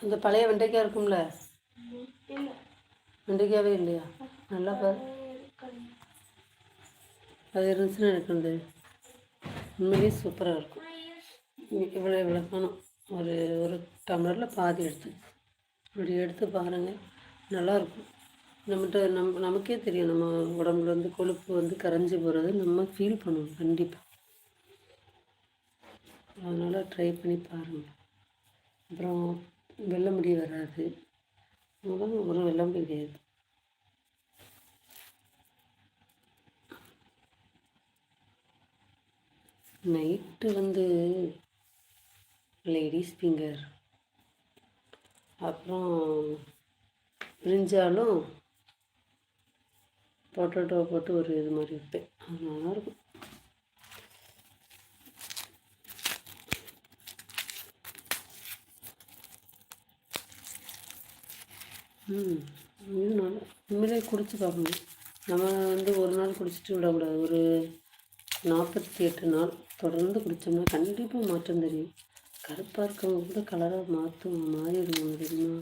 அந்த பழைய வெண்டைக்காய் இருக்கும்ல, வெண்டைக்காவே இல்லையா? நல்லா பாரு, அது இருந்துச்சுன்னா எனக்கு வந்து உண்மையிலேயே சூப்பராக இருக்கும். இவ்வளோ காணும், ஒரு ஒரு டம்ளரில் பாதி எடுத்து இப்படி எடுத்து பாருங்கள், நல்லாயிருக்கும். நமக்கே தெரியும், நம்ம உடம்புல வந்து கொழுப்பு வந்து கரைஞ்சி போகிறது நம்ம ஃபீல் பண்ணுவோம் கண்டிப்பாக. அதனால் ட்ரை பண்ணி பாருங்கள். அப்புறம் வெள்ளை முடி வராது, ஒரு வெள்ளை முடி கிடையாது. நைட்டு வந்து லேடிஸ் ஃபிங்கர், அப்புறம் பிரிஞ்சாலும் பொட்டேட்டோ போட்டு ஒரு இது மாதிரி வைப்பேன், அது நல்லாயிருக்கும். இது நல்லா உண்மையிலே குடிச்சு பார்க்கணும். நம்ம வந்து ஒரு நாள் குடிச்சிட்டு விடக்கூடாது, ஒரு 48 நாள் தொடர்ந்து குடித்தோம்னா கண்டிப்பாக மாற்றம் தெரியும். கருப்பாக இருக்கவங்க கூட கலராக மாறிடுவாங்க தெரியுமா?